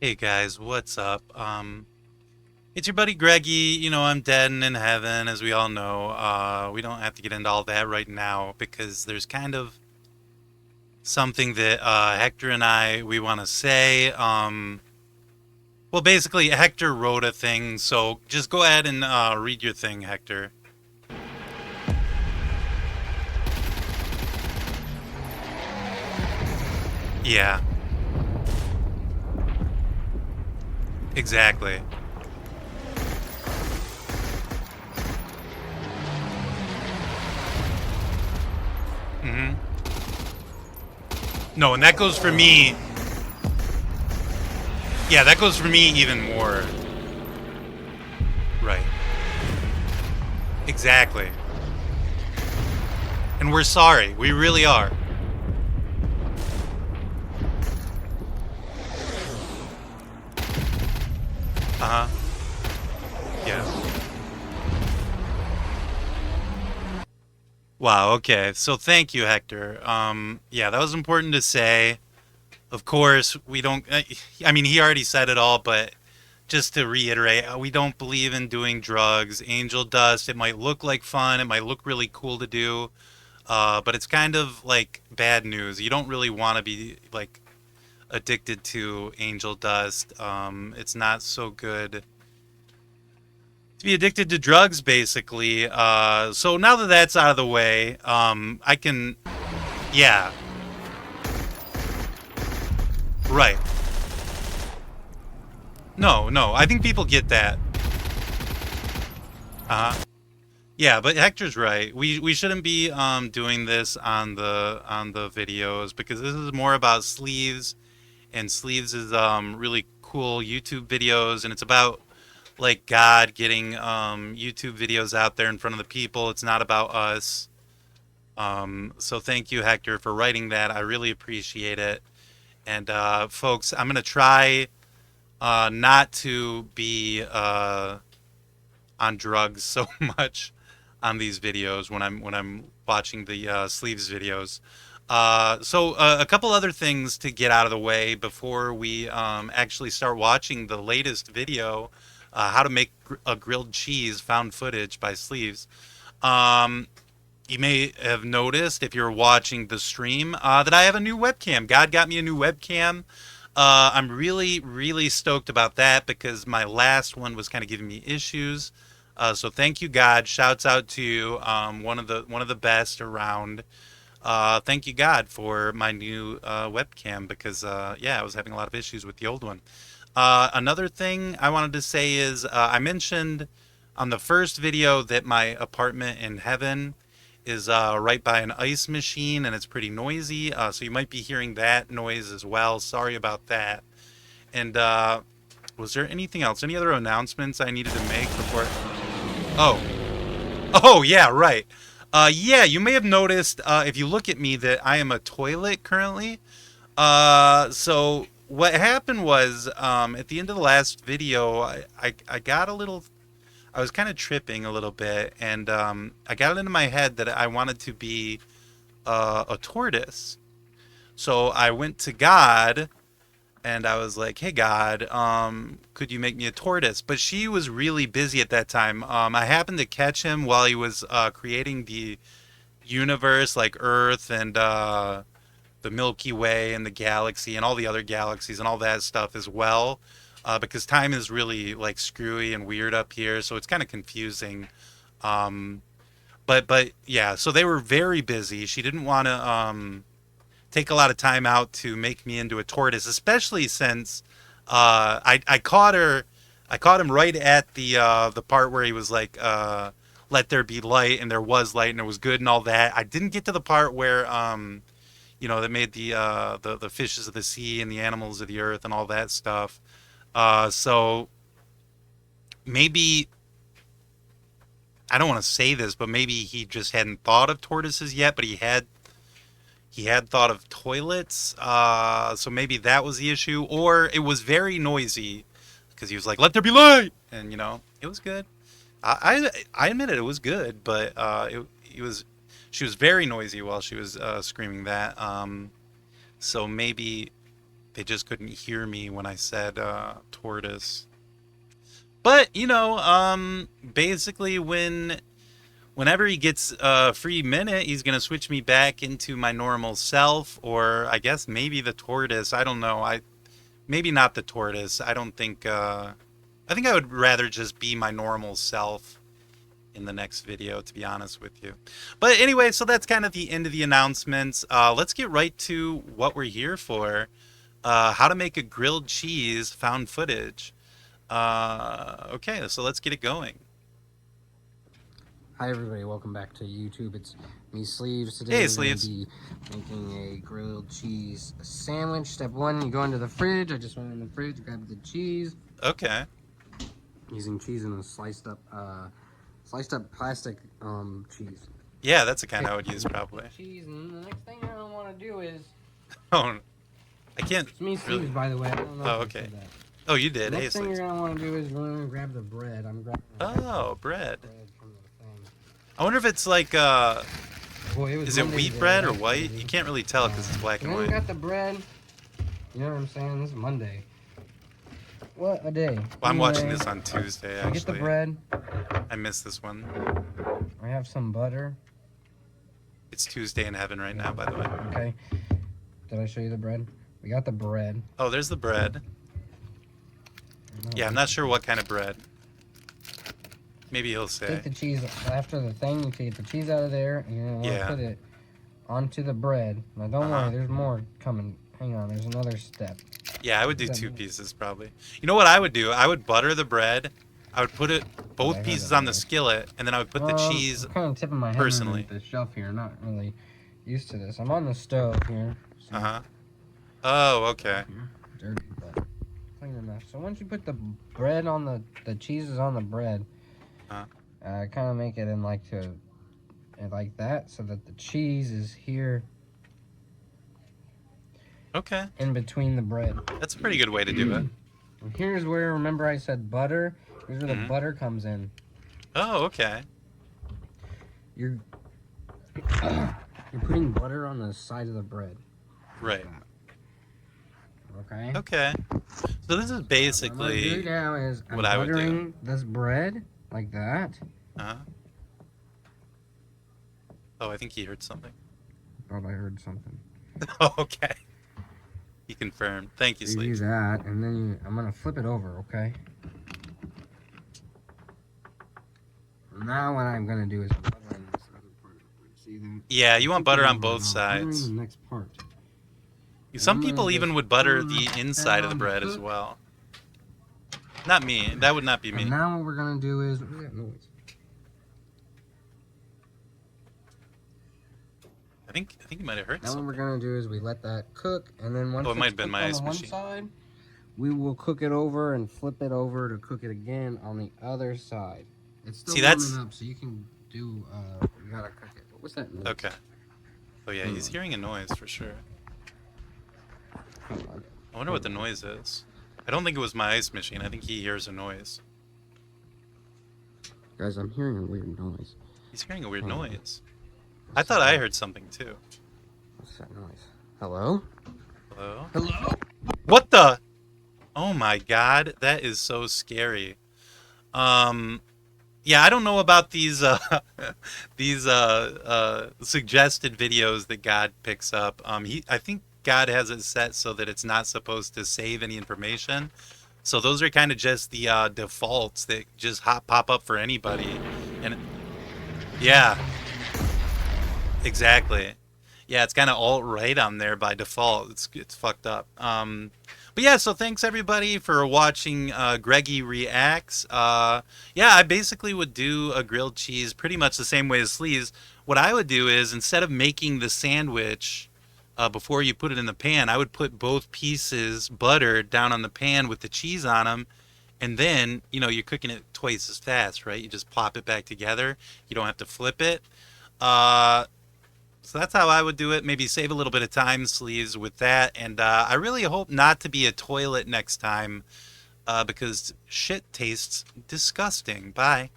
Hey guys, what's up? It's your buddy Greggy. I'm dead and in heaven, as we all know. We don't have to get into all that right now because there's kind of something that Hector and we want to say. Well, basically, Hector wrote a thing, so just go ahead and read your thing, Hector. Yeah, exactly. hmm No, and that goes for me. Yeah, that goes for me even more. Right. Exactly. And we're sorry. We really are. Uh huh. Yeah. Wow, okay. So thank you, Hector. Yeah, that was important to say. Of course, we don't I mean, he already said it all, but just to reiterate, we don't believe in doing drugs. Angel dust, it might look like fun, it might look really cool to do, but it's kind of like bad news. You don't really want to be like addicted to angel dust. It's not so good to be addicted to drugs, basically. So now that that's out of the way, I can, yeah, right. No, no, I think people get that. Yeah, but Hector's right. We shouldn't be doing this on the videos because this is more about sleeves, and sleeves is really cool YouTube videos, and it's about like God getting YouTube videos out there in front of the people. It's not about us. So thank you, Hector, for writing that. I really appreciate it. And folks, I'm gonna try not to be on drugs so much on these videos when I'm watching the sleeves videos. So a couple other things to get out of the way before we actually start watching the latest video, how to make a grilled cheese found footage by sleeves. Um, you may have noticed if you're watching the stream that I have a new webcam. God got me a new webcam. I'm really, really stoked about that because my last one was kind of giving me issues. So thank you, God. Shouts out to you, one of the best around. Thank you, God, for my new webcam because yeah, I was having a lot of issues with the old one. Another thing I wanted to say is I mentioned on the first video that my apartment in heaven is right by an ice machine and it's pretty noisy. So you might be hearing that noise as well. Sorry about that. And was there anything else? Any other announcements I needed to make before? Oh, oh yeah, right. Yeah, you may have noticed if you look at me that I am a toilet currently. So what happened was at the end of the last video, I got a little. I was kind of tripping a little bit, and I got it into my head that I wanted to be a tortoise. So I went to God and I was like, "Hey God, could you make me a tortoise?" But she was really busy at that time. I happened to catch him while he was creating the universe, like Earth and the Milky Way and the galaxy and all the other galaxies and all that stuff as well. Because time is really like screwy and weird up here, so it's kind of confusing. Um, but yeah, so they were very busy. She didn't want to take a lot of time out to make me into a tortoise, especially since I caught her. I caught him right at the part where he was like, "Let there be light," and there was light, and it was good and all that. I didn't get to the part where that made the fishes of the sea and the animals of the earth and all that stuff. So maybe I don't want to say this, but maybe he just hadn't thought of tortoises yet, but he had thought of toilets. So maybe that was the issue, or it was very noisy because he was like, "Let there be light," and it was good. I admit it was good, but it was she was very noisy while she was screaming that. So maybe they just couldn't hear me when I said tortoise. But basically whenever he gets a free minute, he's gonna switch me back into my normal self, or I guess maybe the tortoise. I don't know. Maybe not the tortoise. I don't think. I think I would rather just be my normal self in the next video, to be honest with you. But anyway, so that's kind of the end of the announcements. Let's get right to what we're here for. How to make a grilled cheese found footage. Okay, so let's get it going. Hi everybody, welcome back to YouTube. It's me, Sleeves. Today Hey, we're Sleeves. going to be making a grilled cheese sandwich. Step one, you go into the fridge. I just went in the fridge, grabbed the cheese. Okay. Using cheese in a sliced up plastic cheese. Yeah, that's the kind I would use probably. Cheese, and the next thing you're going to want to do is... Oh, I can't. It's me, Sleeves, really... by the way. I don't know Oh, if I okay. said that. Oh, you did. The Hey, next thing you're Sleeves. going to want to do is we're going to grab the bread. I'm grabbing Bread. from the thing. I wonder if it's like Boy, is it wheat bread or white? You can't really tell because it's black and then we white. got the bread. You know what I'm saying? This is Monday. What a day. Well, I'm watching Anyway, this on Tuesday, I get the actually. bread. I missed this one. I have some butter. It's Tuesday in heaven right now, by the way. Okay. Did I show you the bread? We got the bread. Oh, there's the bread. Yeah, I'm not sure what kind of bread. Maybe he'll say. Take the cheese after the thing. You take the cheese out of there, and you're gonna want to put it onto the bread. Now, don't worry. There's more coming. Hang on. There's another step. Yeah, I would do 2 pieces probably. You know what I would do? I would butter the bread. I would put it both pieces on the skillet, and then I would put the cheese. I'm kind of tipping my head personally. underneath the shelf here. I'm not really used to this. I'm on the stove here. So Oh, okay. dirty, but clean enough. So once you put the bread on the cheese is on the bread, kind of make it in like that, so that the cheese is here. Okay. In between the bread. That's a pretty good way to do it. And here's where, remember I said butter? Here's where the butter comes in. Oh, okay. You're putting butter on the side of the bread. Right. Okay. Okay. So this is basically what I'm gonna do now is I'm buttering this bread like that. Oh, I think he heard something. Thought I heard something. Okay. He confirmed. Thank you, You Sleep. do that, and then I'm gonna flip it over, okay? Now what I'm gonna do is butter on this other part. See, Yeah, you want butter on both sides. The next part. Some people even would butter the inside of the bread as well. Not me. That would not be me. And now what we're gonna do is I think you might have heard now something. what we're gonna do is we let that cook, and then once it might it's have been cooked my on ice the one machine. side, we will cook it over and flip it over to cook it again on the other side. It's still warming up, so you can do. You gotta cook it. What's that noise? Okay. Oh yeah, he's hearing a noise for sure. I wonder what the noise is. I don't think it was my ice machine. I think he hears a noise. Guys, I'm hearing a weird noise. He's hearing a weird noise. I thought I heard something too. What's that noise? Hello? Hello? Hello? What the? Oh my god, that is so scary. Yeah, I don't know about these these suggested videos that God picks up. I think God has it set so that it's not supposed to save any information. So those are kind of just the defaults that just pop up for anybody. And yeah. Exactly. Yeah, it's kind of alt-right on there by default. It's fucked up. But yeah, so thanks everybody for watching Greggy Reacts. Yeah, I basically would do a grilled cheese pretty much the same way as Sleeves. What I would do is, instead of making the sandwich before you put it in the pan, I would put both pieces buttered down on the pan with the cheese on them. And then, you're cooking it twice as fast, right? You just plop it back together. You don't have to flip it. So that's how I would do it. Maybe save a little bit of time, Sleeves, with that. And I really hope not to be a toilet next time because shit tastes disgusting. Bye.